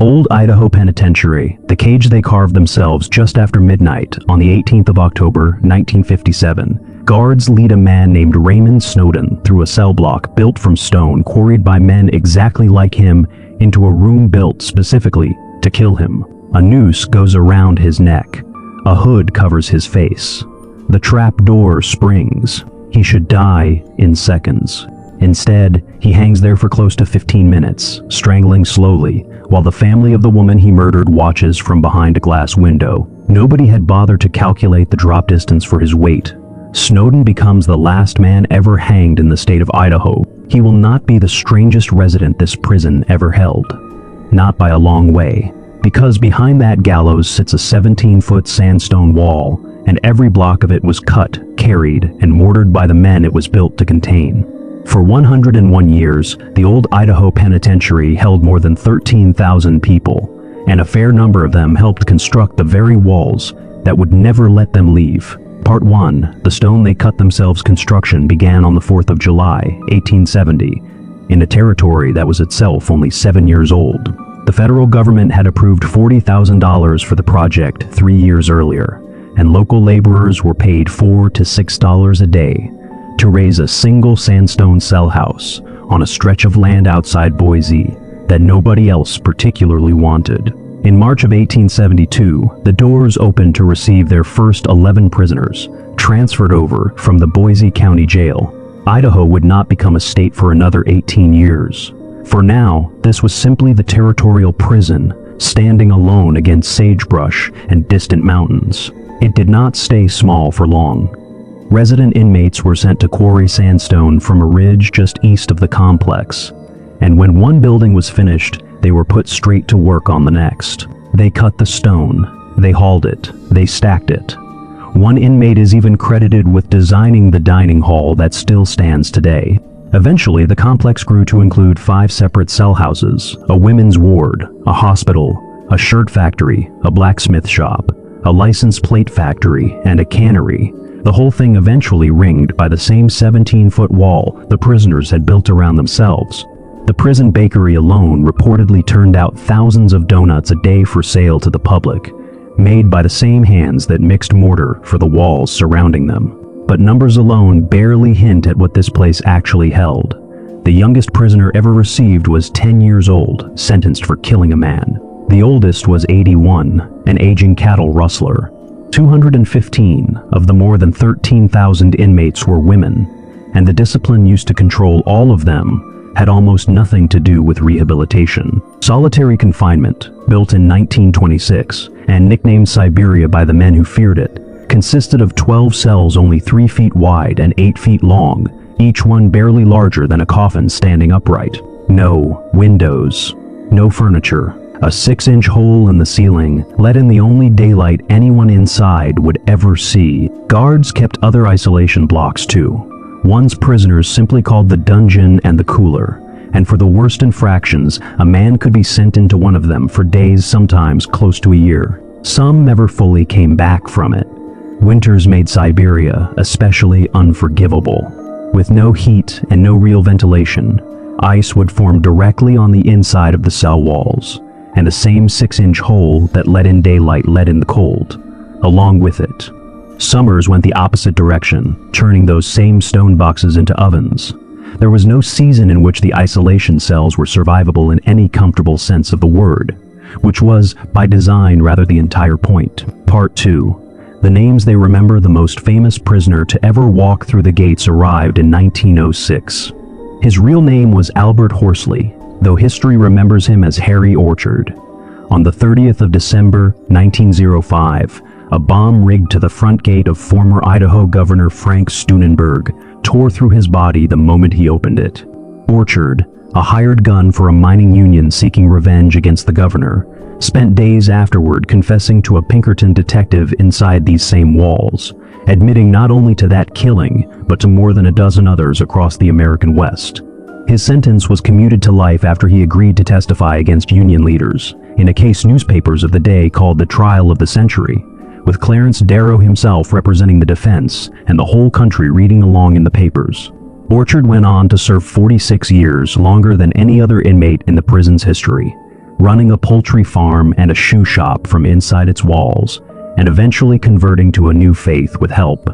Old Idaho Penitentiary, the cage they carved themselves just after midnight on the 18th of October, 1957. Guards lead a man named Raymond Snowden through a cell block built from stone quarried by men exactly like him into a room built specifically to kill him. A noose goes around his neck. A hood covers his face. The trap door springs. He should die in seconds. Instead, he hangs there for close to 15 minutes, strangling slowly, while the family of the woman he murdered watches from behind a glass window. Nobody had bothered to calculate the drop distance for his weight. Snowden becomes the last man ever hanged in the state of Idaho. He will not be the strangest resident this prison ever held. Not by a long way, because behind that gallows sits a 17-foot sandstone wall, and every block of it was cut, carried, and mortared by the men it was built to contain. For 101 years, the Old Idaho Penitentiary held more than 13,000 people, and a fair number of them helped construct the very walls that would never let them leave. Part 1, the stone they cut themselves construction began on the 4th of July, 1870, in a territory that was itself only 7 years old. The federal government had approved $40,000 for the project 3 years earlier, and local laborers were paid $4 to $6 a day to raise a single sandstone cell house on a stretch of land outside Boise that nobody else particularly wanted. In March of 1872, the doors opened to receive their first 11 prisoners, transferred over from the Boise County Jail. Idaho would not become a state for another 18 years. For now, this was simply the territorial prison, standing alone against sagebrush and distant mountains. It did not stay small for long. Resident inmates were sent to quarry sandstone from a ridge just east of the complex, and when one building was finished, they were put straight to work on the next. They cut the stone, they hauled it, they stacked it. One inmate is even credited with designing the dining hall that still stands today. Eventually, the complex grew to include 5 separate cell houses, a women's ward, a hospital, a shirt factory, a blacksmith shop, a license plate factory, and a cannery. The whole thing eventually ringed by the same 17-foot wall the prisoners had built around themselves. The prison bakery alone reportedly turned out thousands of donuts a day for sale to the public, made by the same hands that mixed mortar for the walls surrounding them. But numbers alone barely hint at what this place actually held. The youngest prisoner ever received was 10 years old, sentenced for killing a man. The oldest was 81, an aging cattle rustler. 215 of the more than 13,000 inmates were women, and the discipline used to control all of them had almost nothing to do with rehabilitation. Solitary confinement, built in 1926 and nicknamed Siberia by the men who feared it, consisted of 12 cells only 3 feet wide and 8 feet long, each one barely larger than a coffin standing upright. No windows, no furniture. A 6-inch hole in the ceiling let in the only daylight anyone inside would ever see. Guards kept other isolation blocks too. One's prisoners simply called the dungeon and the cooler, and for the worst infractions, a man could be sent into one of them for days, sometimes close to a year. Some never fully came back from it. Winters made Siberia especially unforgivable. With no heat and no real ventilation, ice would form directly on the inside of the cell walls, and the same 6-inch hole that let in daylight let in the cold, along with it. Summers went the opposite direction, turning those same stone boxes into ovens. There was no season in which the isolation cells were survivable in any comfortable sense of the word, which was, by design, rather the entire point. Part 2. The names they remember. The most famous prisoner to ever walk through the gates arrived in 1906. His real name was Albert Horsley, though history remembers him as Harry Orchard. On the 30th of December, 1905, a bomb rigged to the front gate of former Idaho Governor Frank Steunenberg tore through his body the moment he opened it. Orchard, a hired gun for a mining union seeking revenge against the governor, spent days afterward confessing to a Pinkerton detective inside these same walls, admitting not only to that killing, but to more than a dozen others across the American West. His sentence was commuted to life after he agreed to testify against union leaders, in a case newspapers of the day called the Trial of the Century, with Clarence Darrow himself representing the defense and the whole country reading along in the papers. Orchard went on to serve 46 years, longer than any other inmate in the prison's history. running a poultry farm and a shoe shop from inside its walls, and eventually converting to a new faith with help.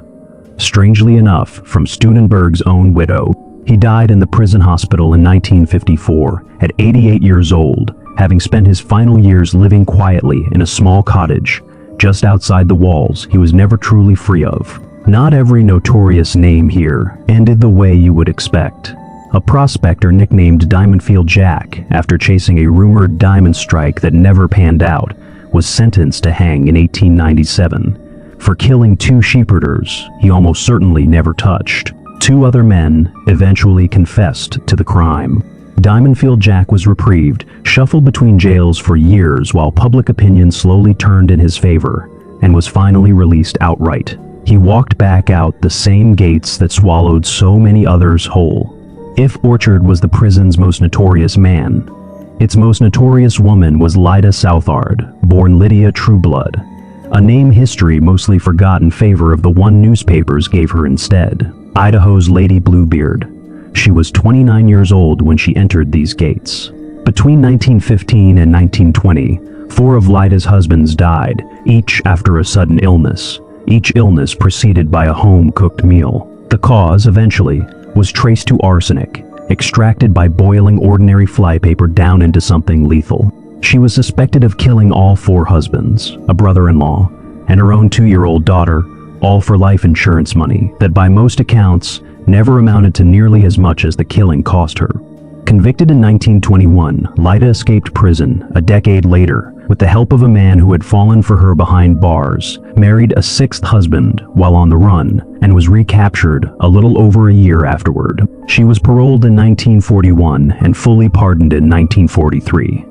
Strangely enough, from Studenberg's own widow. He died in the prison hospital in 1954 at 88 years old, having spent his final years living quietly in a small cottage just outside the walls he was never truly free of. Not every notorious name here ended the way you would expect. A prospector nicknamed Diamondfield Jack, after chasing a rumored diamond strike that never panned out, was sentenced to hang in 1897. For killing 2 sheepherders he almost certainly never touched. 2 other men eventually confessed to the crime. Diamondfield Jack was reprieved, shuffled between jails for years while public opinion slowly turned in his favor, and was finally released outright. He walked back out the same gates that swallowed so many others whole. If Orchard was the prison's most notorious man, its most notorious woman was Lyda Southard, born Lydia Trueblood, a name history mostly forgot in favor of the one newspapers gave her instead, Idaho's Lady Bluebeard. She was 29 years old when she entered these gates. Between 1915 and 1920, 4 of Lyda's husbands died, each after a sudden illness, each illness preceded by a home-cooked meal. The cause, eventually, was traced to arsenic, extracted by boiling ordinary flypaper down into something lethal. She was suspected of killing all 4 husbands, a brother-in-law, and her own 2-year-old daughter, all for life insurance money that by most accounts never amounted to nearly as much as the killing cost her. Convicted in 1921, Lyda escaped prison a decade later with the help of a man who had fallen for her behind bars, married a 6th husband while on the run, and was recaptured a little over a year afterward. She was paroled in 1941 and fully pardoned in 1943.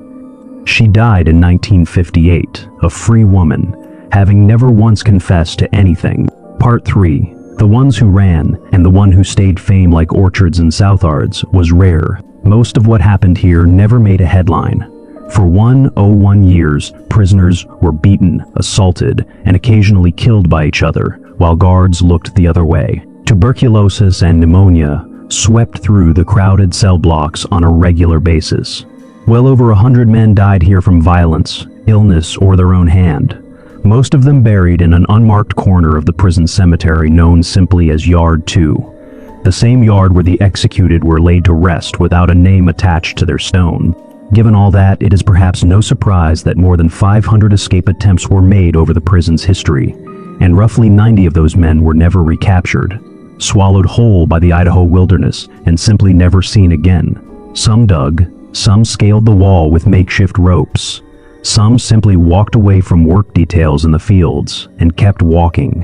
She died in 1958, a free woman, having never once confessed to anything. Part 3. The ones who ran, and the one who stayed fame like Orchards and Southards, was rare. Most of what happened here never made a headline. For 101 years, prisoners were beaten, assaulted, and occasionally killed by each other, while guards looked the other way. Tuberculosis and pneumonia swept through the crowded cell blocks on a regular basis. Well over 100 men died here from violence, illness, or their own hand. Most of them buried in an unmarked corner of the prison cemetery known simply as Yard 2, the same yard where the executed were laid to rest without a name attached to their stone. Given all that, it is perhaps no surprise that more than 500 escape attempts were made over the prison's history, and roughly 90 of those men were never recaptured, swallowed whole by the Idaho wilderness and simply never seen again. Some dug, some scaled the wall with makeshift ropes. Some simply walked away from work details in the fields and kept walking.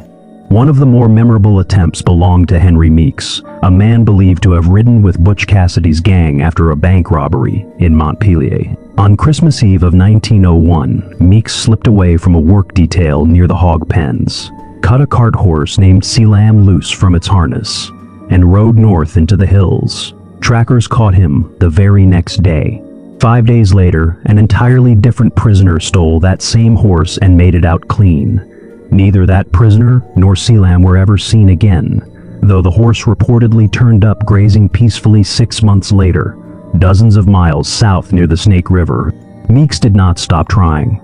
One of the more memorable attempts belonged to Henry Meeks, a man believed to have ridden with Butch Cassidy's gang after a bank robbery in Montpelier. On Christmas Eve of 1901, Meeks slipped away from a work detail near the hog pens, cut a cart horse named Sealam loose from its harness, and rode north into the hills. Trackers caught him the very next day. 5 days later, an entirely different prisoner stole that same horse and made it out clean. Neither that prisoner nor Sealam were ever seen again, though the horse reportedly turned up grazing peacefully 6 months later, dozens of miles south near the Snake River. Meeks did not stop trying.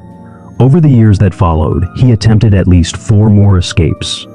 Over the years that followed, he attempted at least 4 more escapes.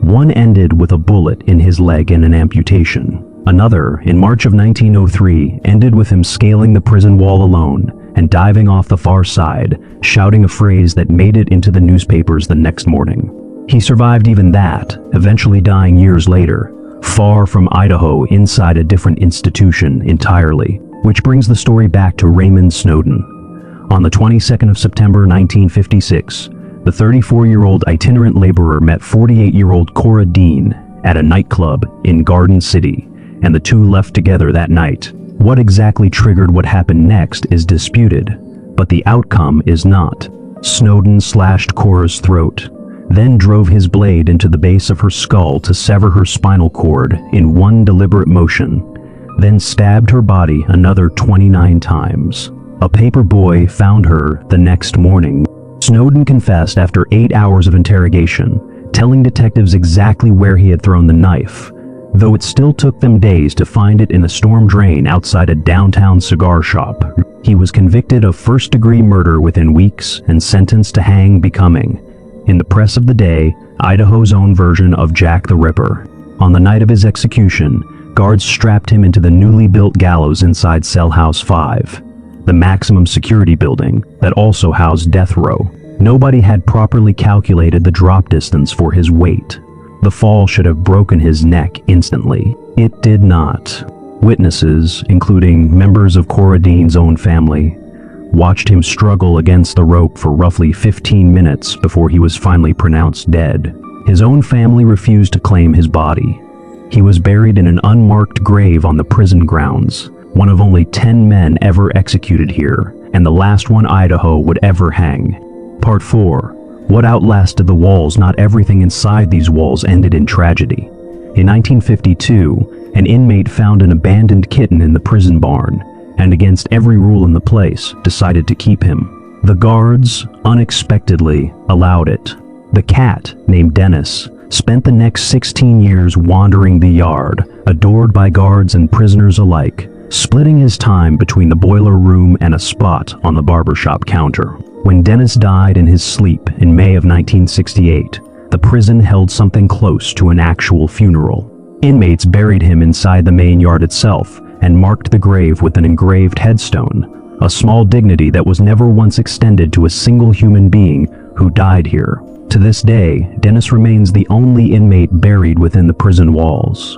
One ended with a bullet in his leg and an amputation. Another, in March of 1903, ended with him scaling the prison wall alone and diving off the far side, shouting a phrase that made it into the newspapers the next morning. He survived even that, eventually dying years later, far from Idaho inside a different institution entirely, which brings the story back to Raymond Snowden. On the 22nd of September 1956, the 34-year-old itinerant laborer met 48-year-old Cora Dean at a nightclub in Garden City, and the two left together that night. What exactly triggered what happened next is disputed, but the outcome is not. Snowden slashed Cora's throat, then drove his blade into the base of her skull to sever her spinal cord in one deliberate motion, then stabbed her body another 29 times. A paper boy found her the next morning. Snowden confessed after 8 hours of interrogation, telling detectives exactly where he had thrown the knife, though it still took them days to find it in a storm drain outside a downtown cigar shop. He was convicted of first-degree murder within weeks and sentenced to hang, becoming, in the press of the day, Idaho's own version of Jack the Ripper. On the night of his execution, guards strapped him into the newly built gallows inside Cell House 5, the maximum security building that also housed death row. Nobody had properly calculated the drop distance for his weight. The fall should have broken his neck instantly. It did not. Witnesses, including members of Corradin's own family, watched him struggle against the rope for roughly 15 minutes before he was finally pronounced dead. His own family refused to claim his body. He was buried in an unmarked grave on the prison grounds, one of only 10 men ever executed here, and the last one Idaho would ever hang. Part 4. What outlasted the walls? Not everything inside these walls ended in tragedy. In 1952, an inmate found an abandoned kitten in the prison barn, and against every rule in the place, decided to keep him. The guards, unexpectedly, allowed it. The cat, named Dennis, spent the next 16 years wandering the yard, adored by guards and prisoners alike, splitting his time between the boiler room and a spot on the barbershop counter. When Dennis died in his sleep in May of 1968, the prison held something close to an actual funeral. Inmates buried him inside the main yard itself and marked the grave with an engraved headstone, a small dignity that was never once extended to a single human being who died here. To this day, Dennis remains the only inmate buried within the prison walls.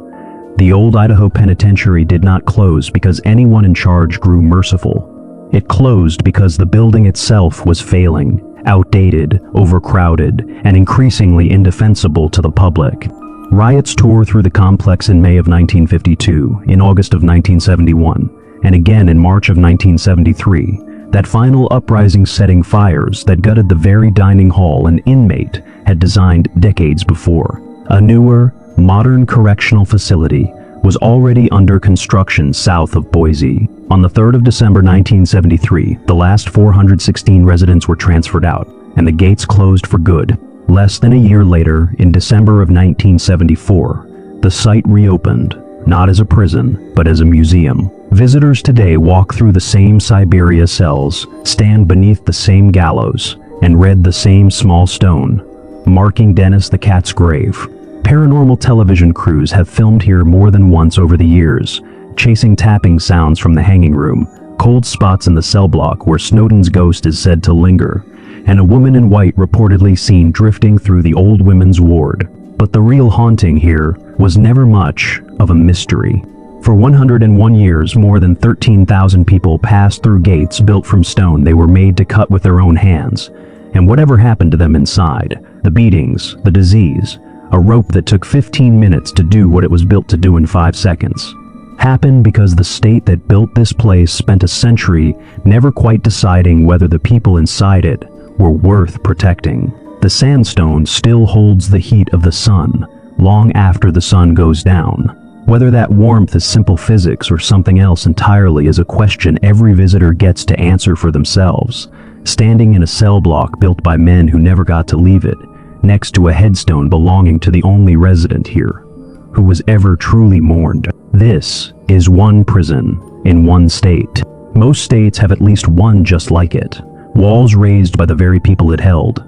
The Old Idaho Penitentiary did not close because anyone in charge grew merciful. It closed because the building itself was failing, outdated, overcrowded, and increasingly indefensible to the public. Riots tore through the complex in May of 1952, in August of 1971, and again in March of 1973. That final uprising setting fires that gutted the very dining hall an inmate had designed decades before. A newer, modern correctional facility was already under construction south of Boise. On the 3rd of December 1973, the last 416 residents were transferred out, and the gates closed for good. Less than a year later, in December of 1974, the site reopened, not as a prison, but as a museum. Visitors today walk through the same Siberia cells, stand beneath the same gallows, and read the same small stone, marking Dennis the cat's grave. Paranormal television crews have filmed here more than once over the years, chasing tapping sounds from the hanging room, cold spots in the cell block where Snowden's ghost is said to linger, and a woman in white reportedly seen drifting through the old women's ward. But the real haunting here was never much of a mystery. For 101 years, more than 13,000 people passed through gates built from stone they were made to cut with their own hands. And whatever happened to them inside, the beatings, the disease, a rope that took 15 minutes to do what it was built to do in 5 seconds, happened because the state that built this place spent a century never quite deciding whether the people inside it were worth protecting. The sandstone still holds the heat of the sun long after the sun goes down. Whether that warmth is simple physics or something else entirely is a question every visitor gets to answer for themselves, standing in a cell block built by men who never got to leave it, next to a headstone belonging to the only resident here who was ever truly mourned. This is one prison in one state. Most states have at least one just like it, walls raised by the very people it held,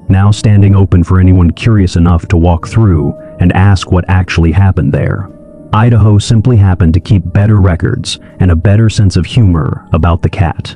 now standing open for anyone curious enough to walk through and ask what actually happened there. Idaho simply happened to keep better records and a better sense of humor about the cat.